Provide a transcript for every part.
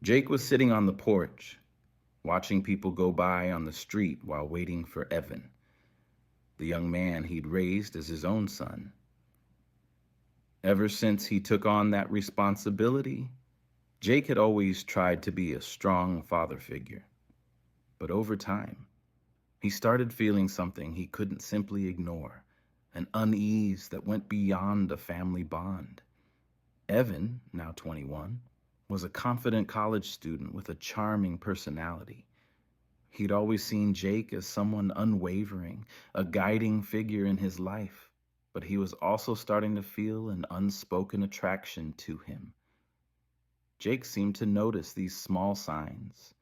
Jake was sitting on the porch, watching people go by on the street while waiting for Evan, the young man he'd raised as his own son. Ever since he took on that responsibility, Jake had always tried to be a strong father figure. But over time, he started feeling something he couldn't simply ignore, an unease that went beyond a family bond. Evan, now 21, was a confident college student with a charming personality. He'd always seen Jake as someone unwavering, a guiding figure in his life, but he was also starting to feel an unspoken attraction to him. Jake seemed to notice these small signs: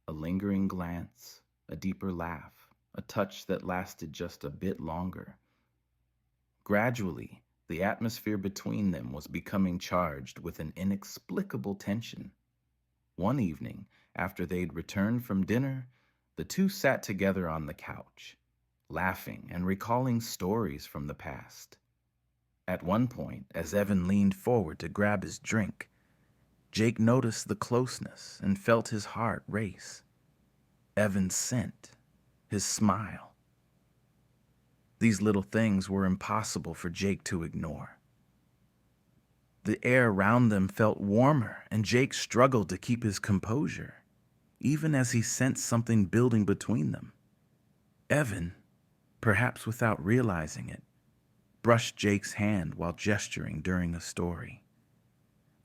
a lingering glance, a deeper laugh, a touch that lasted just a bit longer. Gradually, the atmosphere between them was becoming charged with an inexplicable tension. One evening, after they'd returned from dinner, the two sat together on the couch, laughing and recalling stories from the past. At one point, as Evan leaned forward to grab his drink, Jake noticed the closeness and felt his heart race. Evan's scent, his smile. These little things were impossible for Jake to ignore. The air around them felt warmer, and Jake struggled to keep his composure, even as he sensed something building between them. Evan, perhaps without realizing it, brushed Jake's hand while gesturing during a story.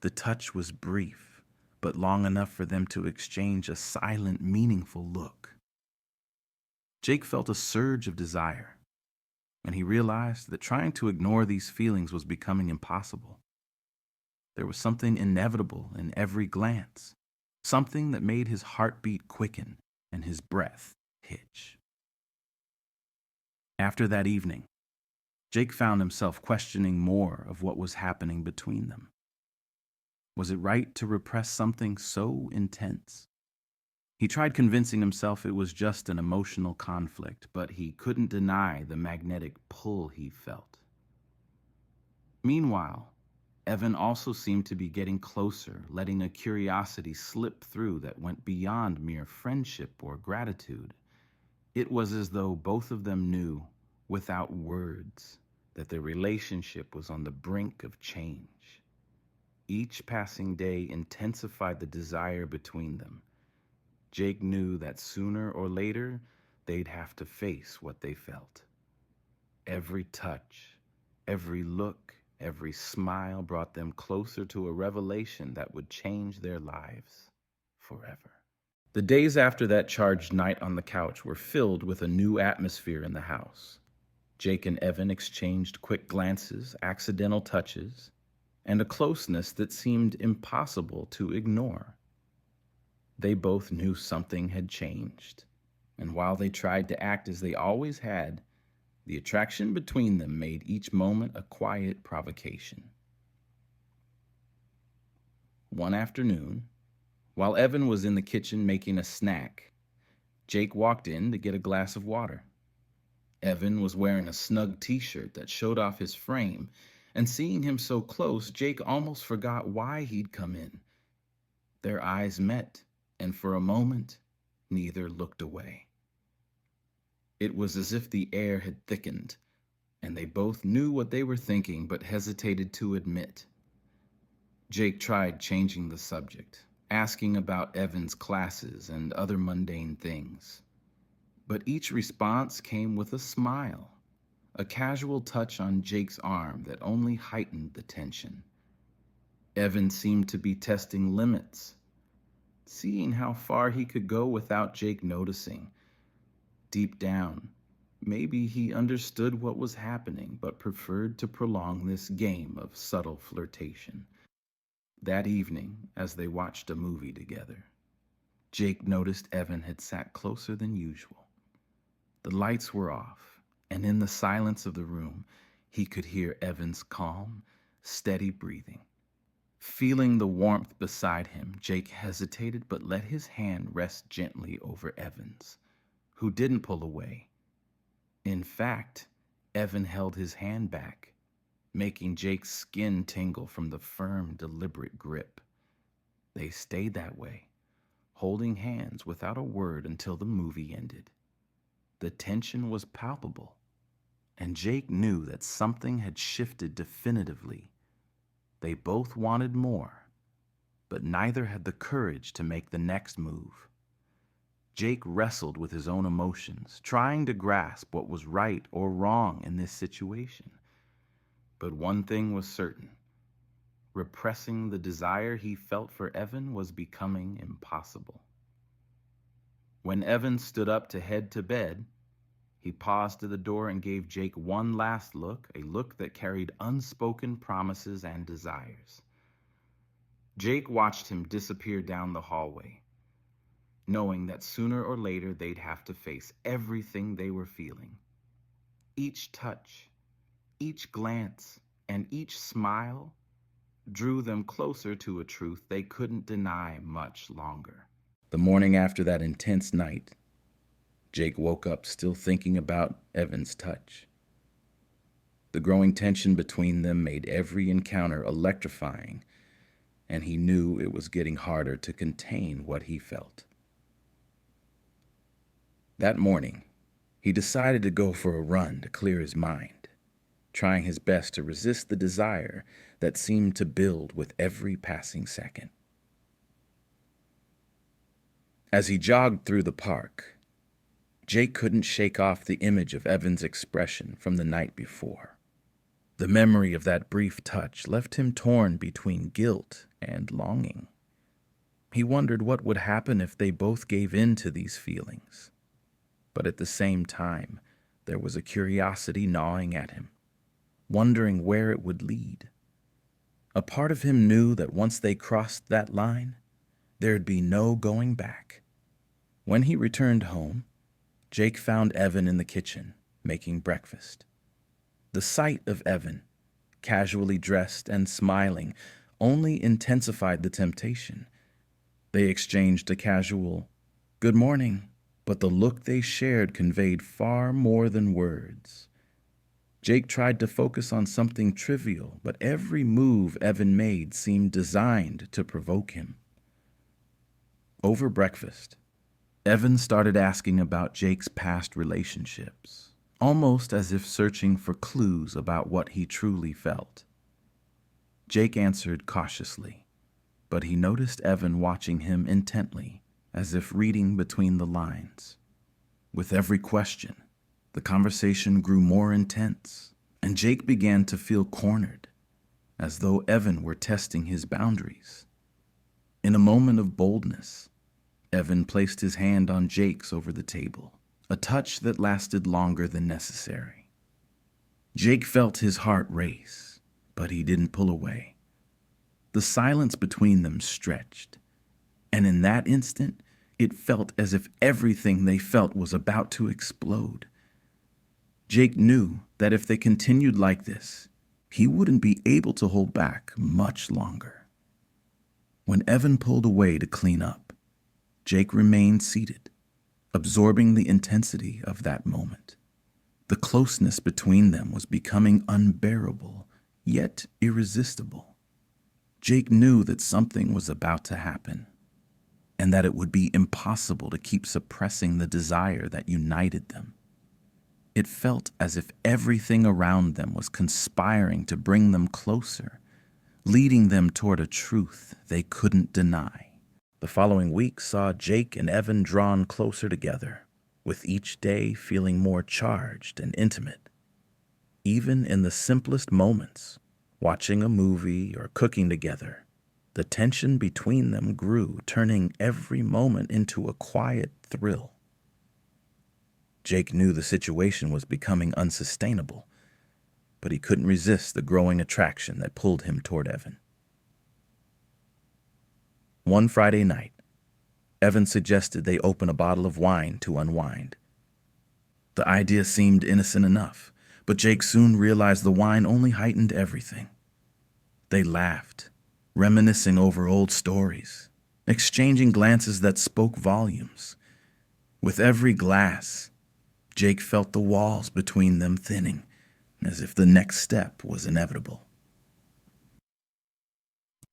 The touch was brief, but long enough for them to exchange a silent, meaningful look. Jake felt a surge of desire, and he realized that trying to ignore these feelings was becoming impossible. There was something inevitable in every glance, something that made his heartbeat quicken and his breath hitch. After that evening, Jake found himself questioning more of what was happening between them. Was it right to repress something so intense? He tried convincing himself it was just an emotional conflict, but he couldn't deny the magnetic pull he felt. Meanwhile, Evan also seemed to be getting closer, letting a curiosity slip through that went beyond mere friendship or gratitude. It was as though both of them knew, without words, that their relationship was on the brink of change. Each passing day intensified the desire between them. Jake knew that sooner or later, they'd have to face what they felt. Every touch, every look, every smile brought them closer to a revelation that would change their lives forever. The days after that charged night on the couch were filled with a new atmosphere in the house. Jake and Evan exchanged quick glances, accidental touches, and a closeness that seemed impossible to ignore. They both knew something had changed, and while they tried to act as they always had, the attraction between them made each moment a quiet provocation. One afternoon, while Evan was in the kitchen making a snack, Jake walked in to get a glass of water. Evan was wearing a snug t-shirt that showed off his frame, and seeing him so close, Jake almost forgot why he'd come in. Their eyes met, and for a moment, neither looked away. It was as if the air had thickened, and they both knew what they were thinking but hesitated to admit. Jake tried changing the subject, asking about Evan's classes and other mundane things. But each response came with a smile, a casual touch on Jake's arm that only heightened the tension. Evan seemed to be testing limits, seeing how far he could go without Jake noticing. Deep down, maybe he understood what was happening, but preferred to prolong this game of subtle flirtation. That evening, as they watched a movie together, Jake noticed Evan had sat closer than usual. The lights were off, and in the silence of the room, he could hear Evan's calm, steady breathing. Feeling the warmth beside him, Jake hesitated but let his hand rest gently over Evan's, who didn't pull away. In fact, Evan held his hand back, making Jake's skin tingle from the firm, deliberate grip. They stayed that way, holding hands without a word until the movie ended. The tension was palpable, and Jake knew that something had shifted definitively. They both wanted more, but neither had the courage to make the next move. Jake wrestled with his own emotions, trying to grasp what was right or wrong in this situation. But one thing was certain. Repressing the desire he felt for Evan was becoming impossible. When Evan stood up to head to bed, he paused at the door and gave Jake one last look, a look that carried unspoken promises and desires. Jake watched him disappear down the hallway, knowing that sooner or later they'd have to face everything they were feeling. Each touch, each glance, and each smile drew them closer to a truth they couldn't deny much longer. The morning after that intense night, Jake woke up still thinking about Evan's touch. The growing tension between them made every encounter electrifying, and he knew it was getting harder to contain what he felt. That morning, he decided to go for a run to clear his mind, trying his best to resist the desire that seemed to build with every passing second. As he jogged through the park, Jake couldn't shake off the image of Evan's expression from the night before. The memory of that brief touch left him torn between guilt and longing. He wondered what would happen if they both gave in to these feelings. But at the same time, there was a curiosity gnawing at him, wondering where it would lead. A part of him knew that once they crossed that line, there'd be no going back. When he returned home, Jake found Evan in the kitchen, making breakfast. The sight of Evan, casually dressed and smiling, only intensified the temptation. They exchanged a casual, "Good morning," but the look they shared conveyed far more than words. Jake tried to focus on something trivial, but every move Evan made seemed designed to provoke him. Over breakfast, Evan started asking about Jake's past relationships, almost as if searching for clues about what he truly felt. Jake answered cautiously, but he noticed Evan watching him intently, as if reading between the lines. With every question, the conversation grew more intense, and Jake began to feel cornered, as though Evan were testing his boundaries. In a moment of boldness, Evan placed his hand on Jake's over the table, a touch that lasted longer than necessary. Jake felt his heart race, but he didn't pull away. The silence between them stretched, and in that instant, it felt as if everything they felt was about to explode. Jake knew that if they continued like this, he wouldn't be able to hold back much longer. When Evan pulled away to clean up, Jake remained seated, absorbing the intensity of that moment. The closeness between them was becoming unbearable, yet irresistible. Jake knew that something was about to happen, and that it would be impossible to keep suppressing the desire that united them. It felt as if everything around them was conspiring to bring them closer, leading them toward a truth they couldn't deny. The following week saw Jake and Evan drawn closer together, with each day feeling more charged and intimate. Even in the simplest moments, watching a movie or cooking together, the tension between them grew, turning every moment into a quiet thrill. Jake knew the situation was becoming unsustainable, but he couldn't resist the growing attraction that pulled him toward Evan. One Friday night, Evan suggested they open a bottle of wine to unwind. The idea seemed innocent enough, but Jake soon realized the wine only heightened everything. They laughed, reminiscing over old stories, exchanging glances that spoke volumes. With every glass, Jake felt the walls between them thinning, as if the next step was inevitable.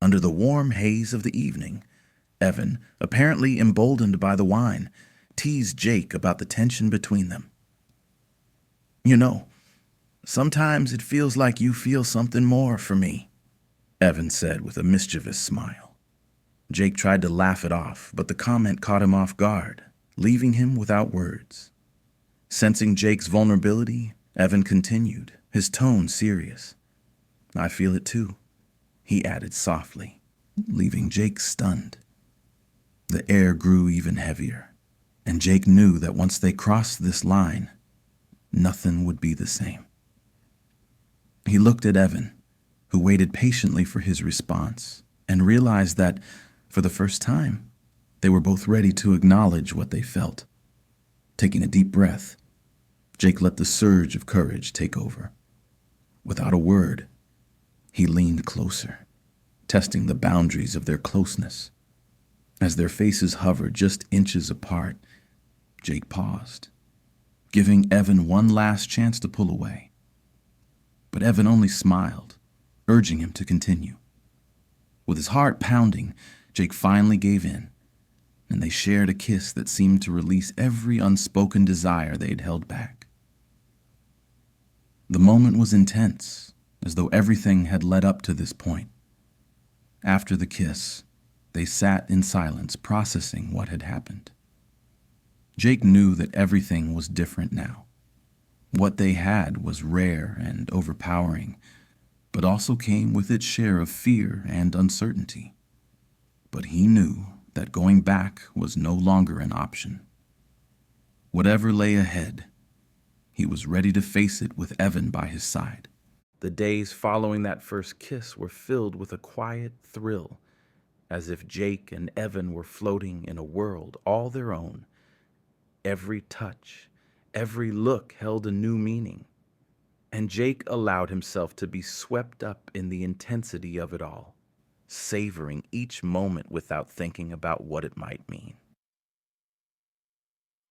Under the warm haze of the evening, Evan, apparently emboldened by the wine, teased Jake about the tension between them. "You know, sometimes it feels like you feel something more for me," Evan said with a mischievous smile. Jake tried to laugh it off, but the comment caught him off guard, leaving him without words. Sensing Jake's vulnerability, Evan continued, his tone serious. "I feel it too," he added softly, leaving Jake stunned. The air grew even heavier, and Jake knew that once they crossed this line, nothing would be the same. He looked at Evan, who waited patiently for his response, and realized that, for the first time, they were both ready to acknowledge what they felt. Taking a deep breath, Jake let the surge of courage take over. Without a word, he leaned closer, testing the boundaries of their closeness. As their faces hovered just inches apart, Jake paused, giving Evan one last chance to pull away. But Evan only smiled, urging him to continue. With his heart pounding, Jake finally gave in, and they shared a kiss that seemed to release every unspoken desire they'd held back. The moment was intense, as though everything had led up to this point. After the kiss, they sat in silence, processing what had happened. Jake knew that everything was different now. What they had was rare and overpowering, but also came with its share of fear and uncertainty. But he knew that going back was no longer an option. Whatever lay ahead, he was ready to face it with Evan by his side. The days following that first kiss were filled with a quiet thrill, as if Jake and Evan were floating in a world all their own. Every touch, every look held a new meaning, and Jake allowed himself to be swept up in the intensity of it all, savoring each moment without thinking about what it might mean.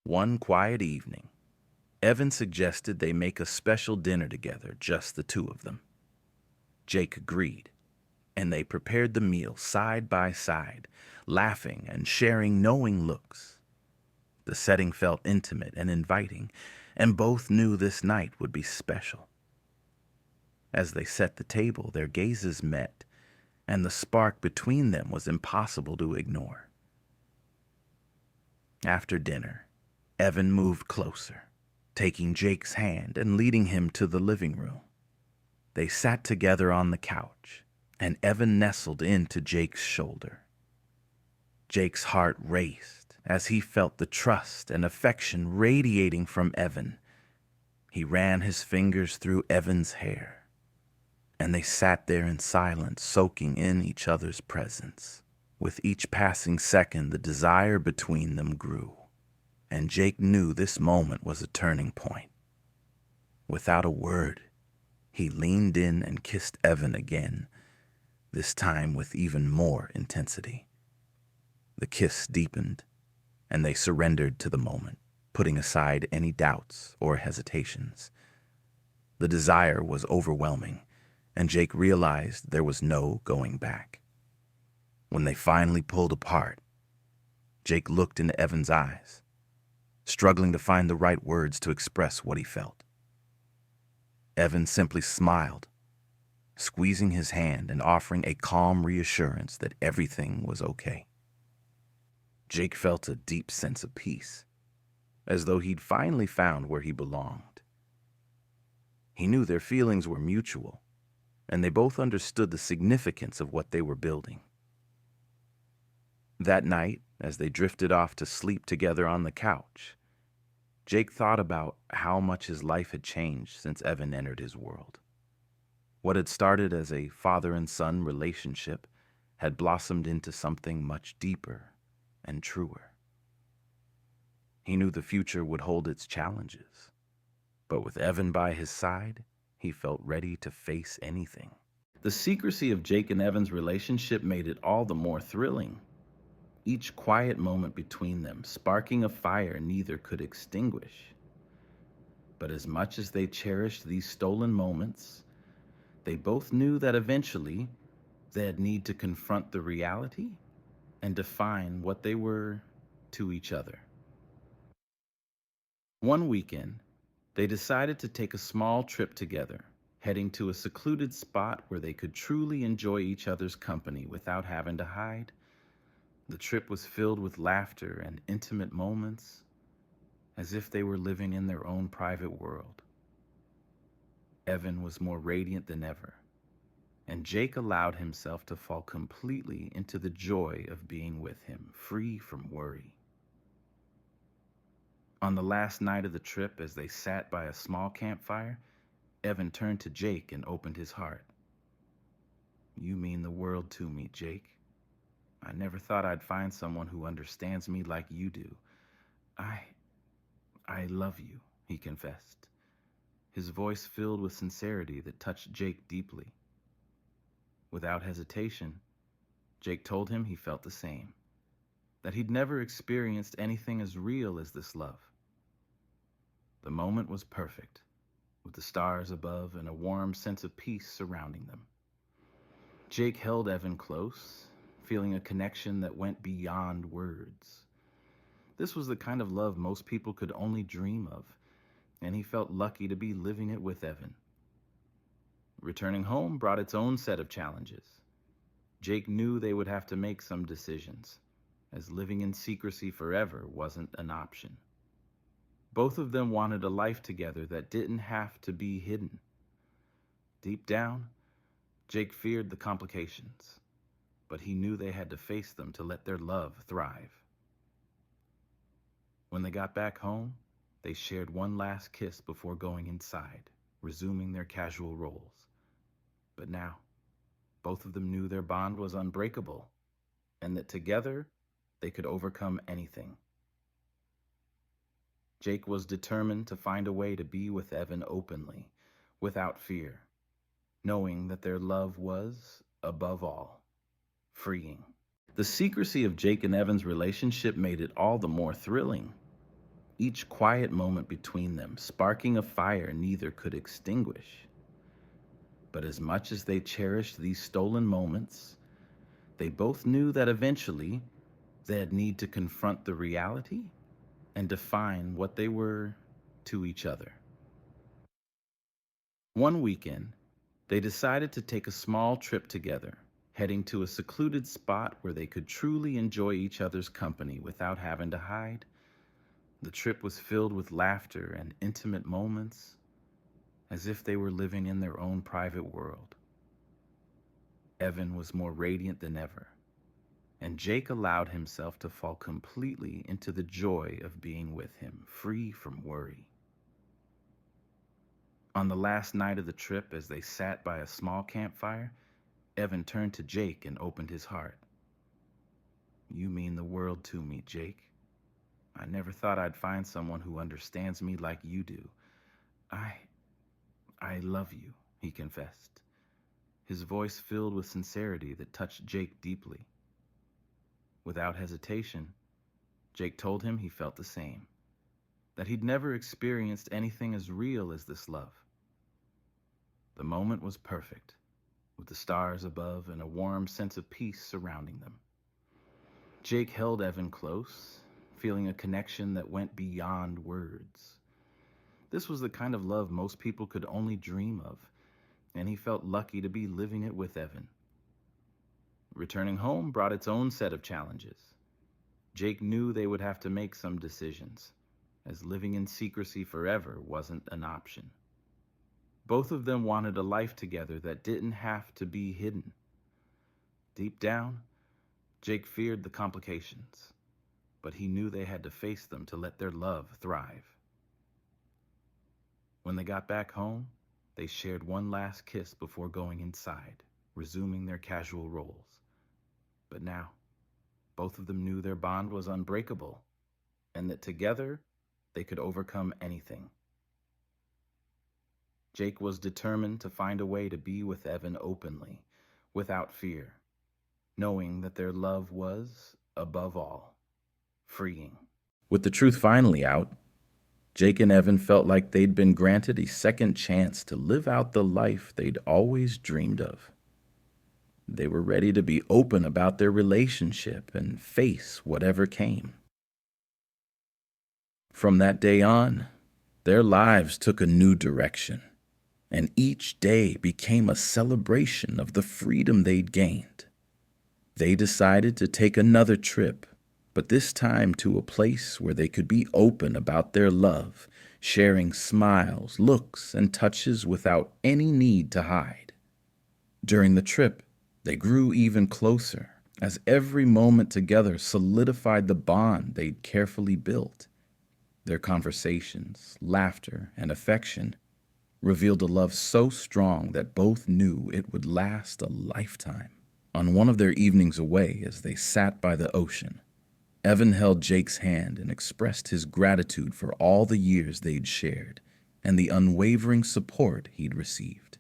One quiet evening, Evan suggested they make a special dinner together, just the two of them. Jake agreed, and they prepared the meal side by side, laughing and sharing knowing looks. The setting felt intimate and inviting, and both knew this night would be special. As they set the table, their gazes met, and the spark between them was impossible to ignore. After dinner, Evan moved closer, taking Jake's hand and leading him to the living room. They sat together on the couch, and Evan nestled into Jake's shoulder. Jake's heart raced as he felt the trust and affection radiating from Evan. He ran his fingers through Evan's hair, and they sat there in silence, soaking in each other's presence. With each passing second, the desire between them grew, and Jake knew this moment was a turning point. Without a word, he leaned in and kissed Evan again, this time with even more intensity. The kiss deepened, and they surrendered to the moment, putting aside any doubts or hesitations. The desire was overwhelming, and Jake realized there was no going back. When they finally pulled apart, Jake looked into Evan's eyes, struggling to find the right words to express what he felt. Evan simply smiled, squeezing his hand and offering a calm reassurance that everything was okay. Jake felt a deep sense of peace, as though he'd finally found where he belonged. He knew their feelings were mutual, and they both understood the significance of what they were building. That night, as they drifted off to sleep together on the couch, Jake thought about how much his life had changed since Evan entered his world. What had started as a father and son relationship had blossomed into something much deeper and truer. He knew the future would hold its challenges, but with Evan by his side, he felt ready to face anything. The secrecy of Jake and Evan's relationship made it all the more thrilling. Each quiet moment between them sparking a fire neither could extinguish. But as much as they cherished these stolen moments, they both knew that eventually they'd need to confront the reality and define what they were to each other. One weekend, they decided to take a small trip together, heading to a secluded spot where they could truly enjoy each other's company without having to hide. The trip was filled with laughter and intimate moments, as if they were living in their own private world. Evan was more radiant than ever, and Jake allowed himself to fall completely into the joy of being with him, free from worry. On the last night of the trip, as they sat by a small campfire, Evan turned to Jake and opened his heart. "You mean the world to me, Jake. I never thought I'd find someone who understands me like you do. I love you," he confessed, his voice filled with sincerity that touched Jake deeply. Without hesitation, Jake told him he felt the same, that he'd never experienced anything as real as this love. The moment was perfect, with the stars above and a warm sense of peace surrounding them. Jake held Evan close, feeling a connection that went beyond words. This was the kind of love most people could only dream of, and he felt lucky to be living it with Evan. Returning home brought its own set of challenges. Jake knew they would have to make some decisions, as living in secrecy forever wasn't an option. Both of them wanted a life together that didn't have to be hidden. Deep down, Jake feared the complications, but he knew they had to face them to let their love thrive. When they got back home, they shared one last kiss before going inside, resuming their casual roles. But now, both of them knew their bond was unbreakable, and that together they could overcome anything. Jake was determined to find a way to be with Evan openly, without fear, knowing that their love was, above all, freeing. The secrecy of Jake and Evan's relationship made it all the more thrilling. Each quiet moment between them sparking a fire neither could extinguish. But as much as they cherished these stolen moments, they both knew that eventually they'd need to confront the reality and define what they were to each other. One weekend, they decided to take a small trip together, heading to a secluded spot where they could truly enjoy each other's company without having to hide. The trip was filled with laughter and intimate moments, as if they were living in their own private world. Evan was more radiant than ever, and Jake allowed himself to fall completely into the joy of being with him, free from worry. On the last night of the trip, as they sat by a small campfire, Evan turned to Jake and opened his heart. "You mean the world to me, Jake. I never thought I'd find someone who understands me like you do. I love you," he confessed, his voice filled with sincerity that touched Jake deeply. Without hesitation, Jake told him he felt the same, that he'd never experienced anything as real as this love. The moment was perfect, with the stars above and a warm sense of peace surrounding them. Jake held Evan close, feeling a connection that went beyond words. This was the kind of love most people could only dream of, and he felt lucky to be living it with Evan. Returning home brought its own set of challenges. Jake knew they would have to make some decisions, as living in secrecy forever wasn't an option. Both of them wanted a life together that didn't have to be hidden. Deep down, Jake feared the complications, but he knew they had to face them to let their love thrive. When they got back home, they shared one last kiss before going inside, resuming their casual roles. But now, both of them knew their bond was unbreakable, and that together they could overcome anything. Jake was determined to find a way to be with Evan openly, without fear, knowing that their love was, above all, freeing. With the truth finally out, Jake and Evan felt like they'd been granted a second chance to live out the life they'd always dreamed of. They were ready to be open about their relationship and face whatever came. From that day on, their lives took a new direction, and each day became a celebration of the freedom they'd gained. They decided to take another trip, but this time to a place where they could be open about their love, sharing smiles, looks, and touches without any need to hide. During the trip, they grew even closer, as every moment together solidified the bond they'd carefully built. Their conversations, laughter, and affection revealed a love so strong that both knew it would last a lifetime. On one of their evenings away, as they sat by the ocean, Evan held Jake's hand and expressed his gratitude for all the years they'd shared and the unwavering support he'd received.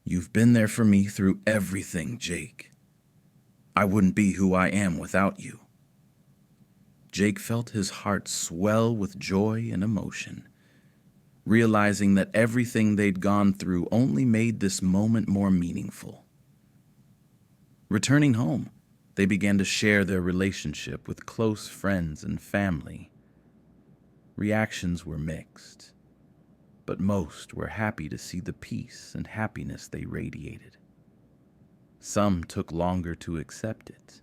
"You've been there for me through everything, Jake. I wouldn't be who I am without you." Jake felt his heart swell with joy and emotion, realizing that everything they'd gone through only made this moment more meaningful. Returning home, they began to share their relationship with close friends and family. Reactions were mixed, but most were happy to see the peace and happiness they radiated. Some took longer to accept it,